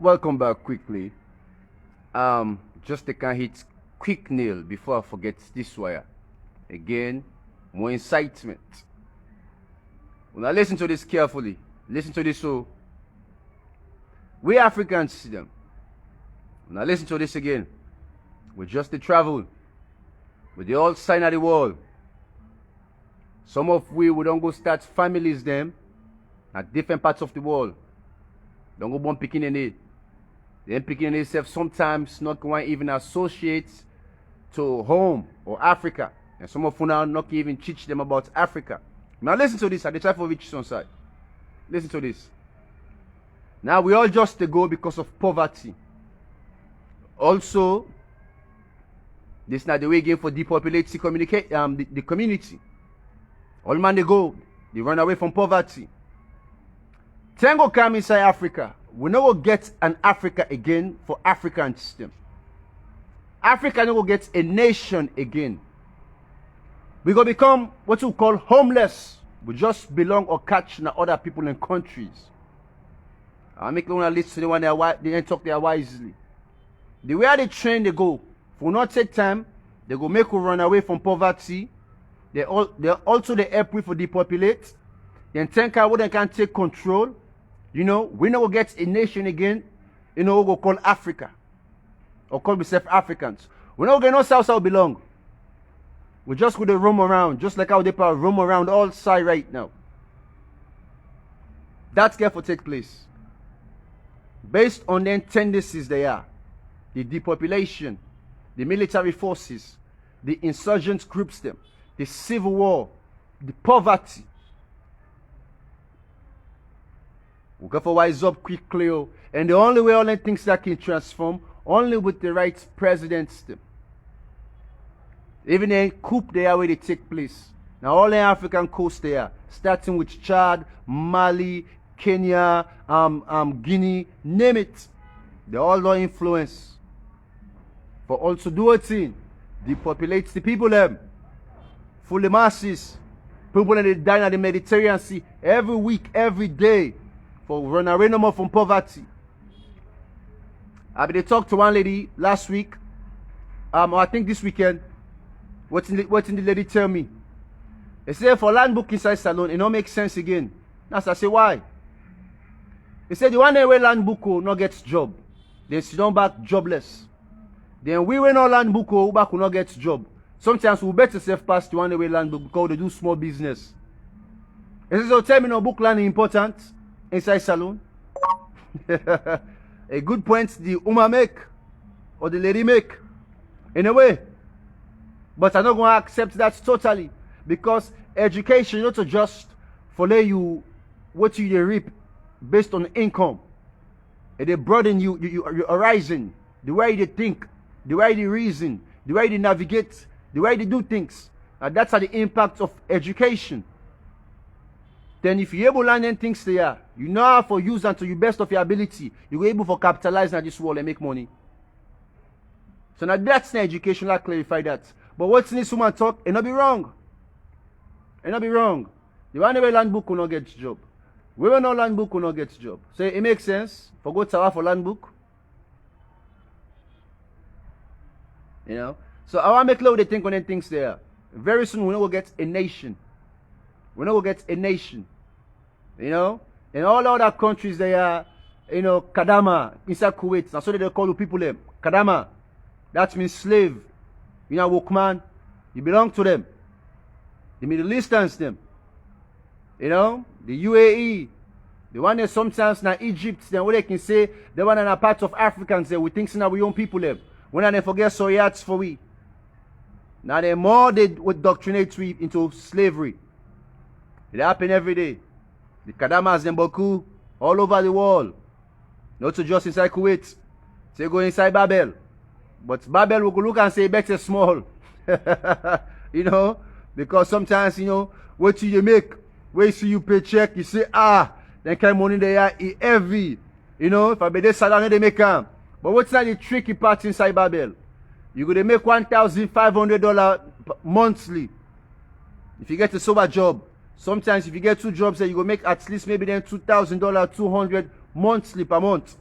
Welcome back quickly. Just take a hit quick nail before I forget this wire. Again, more incitement. Now listen to this carefully. Listen to this so we Africans see them. Now listen to this again. We just travel. With the old sign of the world. Some of we don't go start families them at different parts of the world. Don't go born picking in it. Then picking itself sometimes not going even associate to home or Africa. And some of you now not even teach them about Africa. Now listen to this at the type of each side. Listen to this. Now we all just go because of poverty. Also, this is not the way again for depopulate the community. All man they go, they run away from poverty. Tango come inside Africa. We never get an Africa again for African system. Africa never get a nation again. We go become what we call homeless. We just belong or catch na other people in countries. I make one list to the one they ain't talk there wisely. The way they train they go, if we not take time, they go make we run away from poverty. They also they help we for depopulate. Then think how they can take control. You know, we never get a nation again. You know, we go call Africa. Or call ourselves Africans. We never get no south belong. We just go to roam around, just like how they roam around all side right now. That's careful take place. Based on the tendencies they are. The depopulation, the military forces, the insurgent groups them, the civil war, the poverty. We got to wise up quickly, and the only way all the things that can transform, only with the right presidents. Even a coup there where they take place. Now all the African coast there, starting with Chad, Mali, Kenya, Guinea, name it. They all don't influence. But also do a thing, depopulate the people them. Full the masses. People in the dine at the Mediterranean Sea every week, every day. For run away no more from poverty. They talked to one lady last week. I think this weekend. What did the lady tell me? They said for land book inside salon, it don't make sense again. That's I say why? They said the one day where land book will not get job. Then sit down back jobless. Then we will not land book will back will not get job. Sometimes we better self pass the one day where land book because they do small business. They say so tell me no book land is important inside salon. A good point the woman make or the lady make. In a way. But I'm not going to accept that totally. Because education not just follow you what you reap based on income. And they broaden your horizon, the way they think, the way they reason, the way they navigate, the way they do things. And that's the impact of education. Then if you're able to learn things there, you know how to use them to the best of your ability, you're able to capitalize on this world and make money. So now that's the education that clarify that. But what's in this woman talk, it not be wrong. It not be wrong. The one way land book will not get job. We will not land book will not get job. So it makes sense for go to for land book. You know? So I want to make low they think on them things there. Very soon we will get a nation. We will get a nation. You know? In all other countries they are, you know, Kadama, inside Kuwait. That's what they call the people them. Kadama. That means slave. You know, workman, you belong to them. The Middle Easterns, them. You know, the UAE, the one that sometimes now Egypt, then what they can say, the one that are part of Africans, there we think now we own people them. When they forget Soyats for we. Now the more they would doctrinate we into slavery. It happen every day. The Kadamas and Boku all over the world. Not to just inside Kuwait. They go inside Babel. But Babel will look and say better small. You know, because sometimes, you know, what you make, where you see you paycheck, you say, then kind of money they are heavy. You know, if I be this salary they make them. But what's not the tricky part inside Babel? You go to make $1,500 monthly. If you get a sober job, sometimes if you get 2 jobs, you go make at least maybe then $2,000, $200 monthly per month.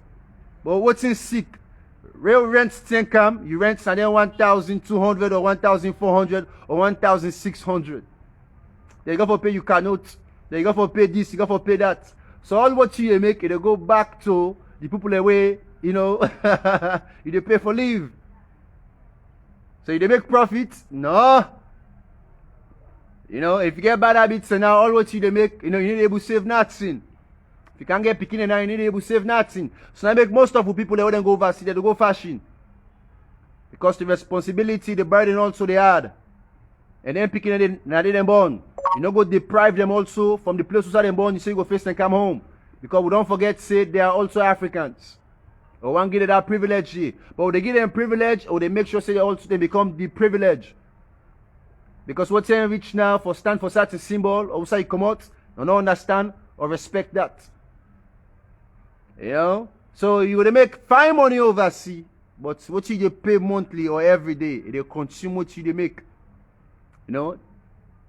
But what's in sick? Real rent still come, you rent and then 1,200 or 1,400 or 1,600. They go for pay you cannot. They go for pay this, you go for pay that. So all what you make, it go back to the people away, you know, you pay for leave. So you make profit? No. You know, if you get bad habits and now all what you make, you know, you need able to save nothing. If you can't get picking and now you need able to save nothing. So I make most of the people they wouldn't go overseas, they go fashion. Because the responsibility, the burden also they had. And then picking and now they born. You know, go deprive them also from the place where they born, you say you go face and come home. Because we don't forget, say they are also Africans. Or one give them that privilege here. But when they give them privilege, or they make sure say they become the privilege. Because what's in rich now for stand for such a symbol, or say you come out, don't understand or respect that. You know? So you would make fine money overseas, but what you pay monthly or every day, they consume what you make. You know?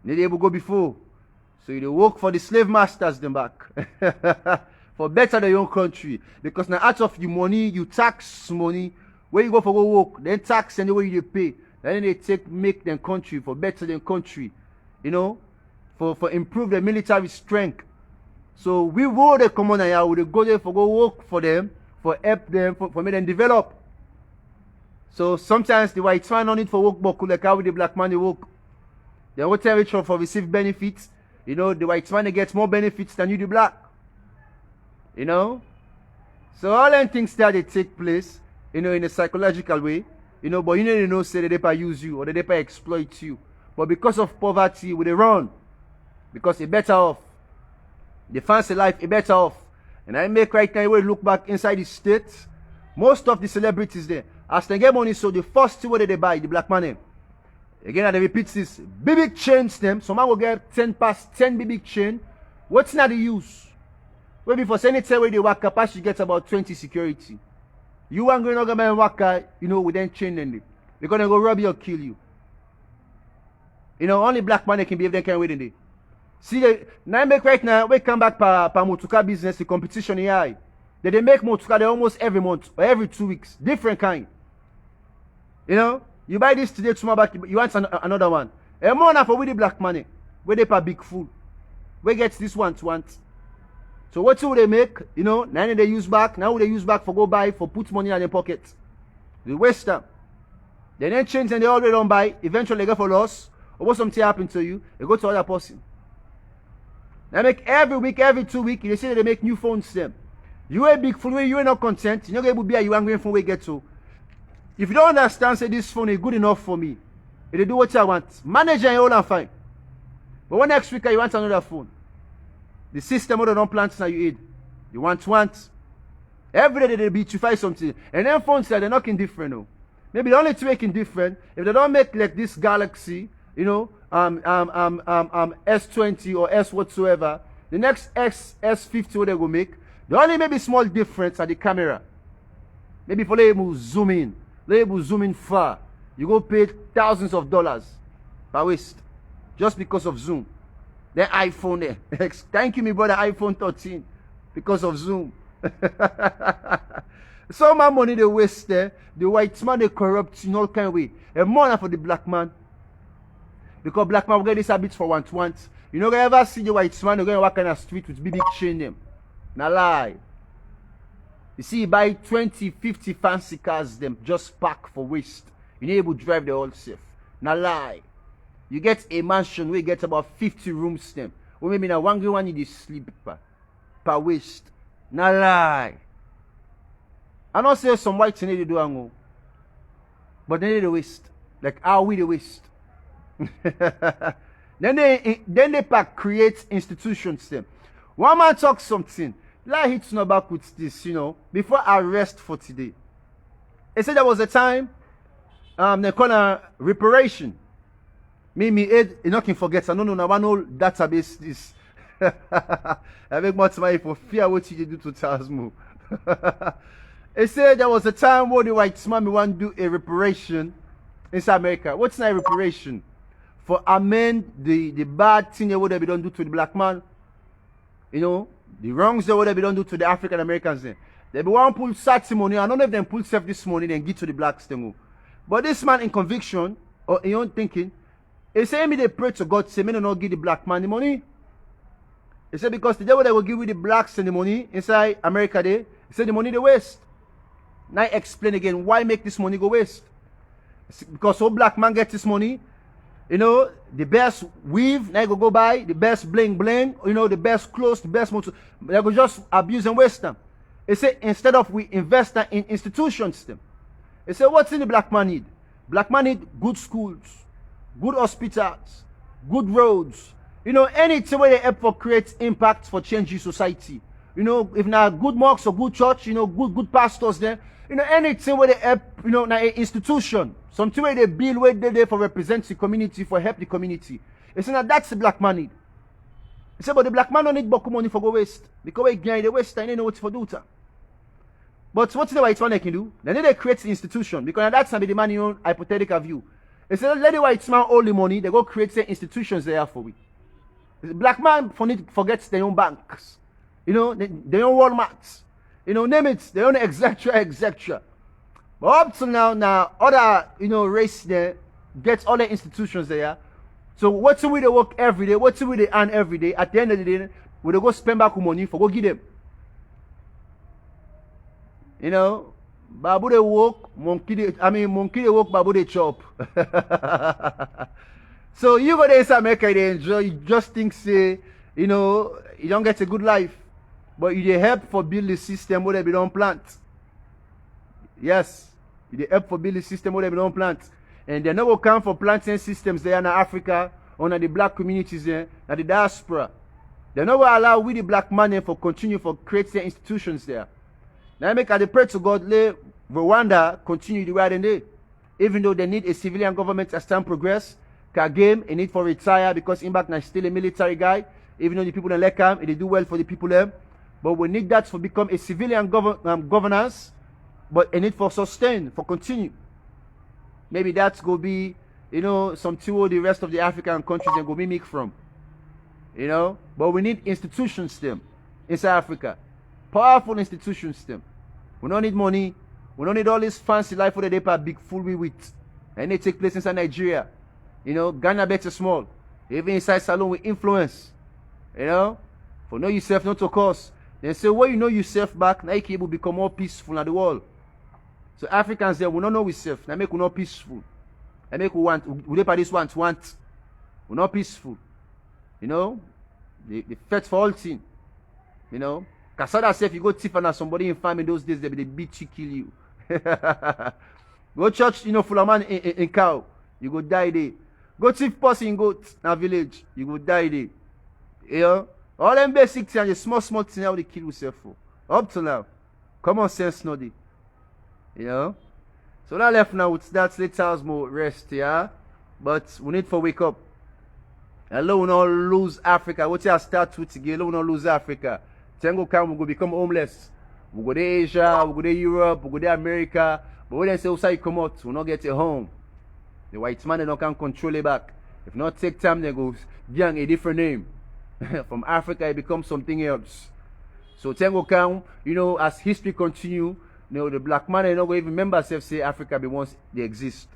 They able to go before. So you work for the slave masters them back. For better than your own country. Because now out of your money, you tax money. Where you go for go work, then tax and the way you pay. Then they make them country for better than country. You know? For improve the military strength. So we will the common here, we go there for go work for them, for help them, for make them develop. So sometimes the white man on it for work, but like how with the black man they work. They will tell each for receive benefits. You know, the white man they get more benefits than you the black. You know? So all them things that they take place, you know, in a psychological way, you know, but you need to know say that they use you or that they exploit you. But because of poverty, we they run. Because they better off. They fancy life, it better off. And I make right now, when you look back inside the states, most of the celebrities there, as they get money, so the first thing they buy, the black money. Again, they repeat this, big chains them. Some man will get 10 past 10 big chain. What's not the use? Well, before any time where they work up, you get about 20 security. You ain't going to go work, you know, with them chain them. They're going to go rob you or kill you. You know, only black money can behave, they can't wait in there. See, now make right now, we come back for motuka business, the competition here. They make motuka they almost every month or every 2 weeks. Different kind. You know, you buy this today, tomorrow back, you want another one. A more now for with the black money. Where they pay big fool. We get this one to want. So what do they make? You know, now they use back. Now they use back for go buy, for put money in their pocket. They waste them. They then change and they already don't buy. Eventually they go for loss. Or what something happen to you, they go to other person. They make every week, every 2 weeks, they say that they make new phones them. You a big phone where you are not content, you're not able to be a you angry phone where you get to. If you don't understand, say this phone is good enough for me. If they do what I want, manage and all and fine. But when next week you want another phone, the system of don't plant now you eat. You want. Every day they beat you find something. And then phones they're not different no. Maybe the only two making different, if they don't make like this Galaxy, you know, S20 or S whatsoever, the next S50 what they will make, the only maybe small difference are the camera. Maybe for they will zoom in, they will zoom in far. You go pay thousands of dollars per waste just because of zoom. Then iPhone there. Thank you, me brother, iPhone 13 because of zoom. So much money they waste there. The white man they corrupt in all kind of way. And more for the black man. Because black man will get this habit for once. You know, ever see the white man going to walk on a street with big chain them. Now lie. You see, you buy 20, 50 fancy cars them just pack for waste. You need able to drive the whole safe. Now lie. You get a mansion where you get about 50 rooms them. Or maybe now one need to sleep per waste. Now lie. I don't say some white need to do ango. But they need to waste. Like how we the waste. then they pack create institutions them. One man talks something. Like hits no back with this, you know, before arrest for today. He said there was a time they call a reparation. Me head, you know can forget. I don't know one old database this. I make much money for fear what you do to Tazmo. He said there was a time where the white man want to do a reparation in South America. What's not a reparation? For amend the bad thing they would have done do to the black man. You know, the wrongs they would have done do to the African Americans. They be one pull Sati money. I don't know if them pull self this money then give to the blacks thing. But this man in conviction or in own thinking, he say me they pray to God, say me no give the black man the money. He said because the devil they will give with the blacks and the money inside America they, he said the money they waste. Now I explain again why make this money go waste. Because all black man get this money, you know, the best weave, now you go buy, the best bling bling, you know, the best clothes, the best motor, they go just abuse and waste them. He said instead of we invest in institutions them. He said what's in the black man need? Black man need good schools, good hospitals, good roads, you know, anything where they help for create impact for changing society. You know, if not good mosques or good church, you know, good pastors there, you know, anything where they help, you know, now an institution, something where they build where they there for represent the community, for help the community. He said now that's the black man need. He said, but the black man don't need boku money for go waste. Because we gain the waste, and they know what for do to. But what's the white man they can do? Then they create the institution. Because that's the man, you know, hypothetical view. He said, let the white man hold the money, they go create the institutions there for we. The black man forgets their own banks. You know, their own Walmarts. You know, name it, their own etc. But up to now other, you know, race there gets other institutions there. So what's the way they work every day? What's the way they earn every day? At the end of the day, we they go spend back money for go give them. You know, babu they work, monkey they work, babu they chop. So you go there in America, they enjoy, you just think say, you know, you don't get a good life. But you help for build the system where they don't plant. Yes. You help for build the system where they don't plant. And they never come for planting systems there in Africa or in the black communities there, in the diaspora. They never allow we the black money for continue for creating institutions there. Now I make a pray to God, let Rwanda continue the way they did. Even though they need a civilian government as time progress, Kagame, they need for retire because Impact is still a military guy. Even though the people don't like him, they do well for the people there. But we need that for become a civilian governance, but a need for sustain, for continue. Maybe that's going to be, you know, something where the rest of the African countries they go mimic from. You know? But we need institutions them inside Africa. Powerful institutions them. We don't need money. We don't need all this fancy life for the day big fool we with. And they take place inside Nigeria. You know, Ghana better small. Even inside Salon with influence. You know? For know yourself not to cause. Then say, well, you know yourself back, now you can become more peaceful in the world. So Africans there, we don't know ourselves. Now make we not peaceful. Now make we want, we don't this want. We're not peaceful. You know? The fight for all thing. You know? Kasada say if you go thief and somebody in family those days, they beat you, kill you. Go church, you know, full of man in cow. You go die there. Go thief person in goat in a village. You go die there. You know? All them basic things, the small things how they kill yourself for. Up to now. Common sense no dey. You know? So now left now with that Tazmo rest, yeah. But we need to wake up. Hello, we not lose Africa. What you start with again, hello, we not lose Africa. Tango come, we go become homeless. We go to Asia, we go to Europe, we go to America. But when they say outside come out, we not get a home. The white man they don't can control it back. If not take time, they go gang a different name. From Africa, it becomes something else. So Tango come, you know, as history continue, you know, the black man they not going to even remember themselves say Africa be once they exist.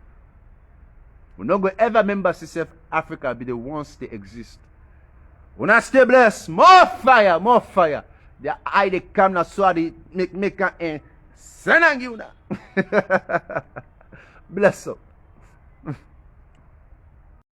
We're not going to ever remember themselves Africa be the ones they exist. When I stay blessed, more fire, more fire. The eye they come now so they make and send you now. Bless up.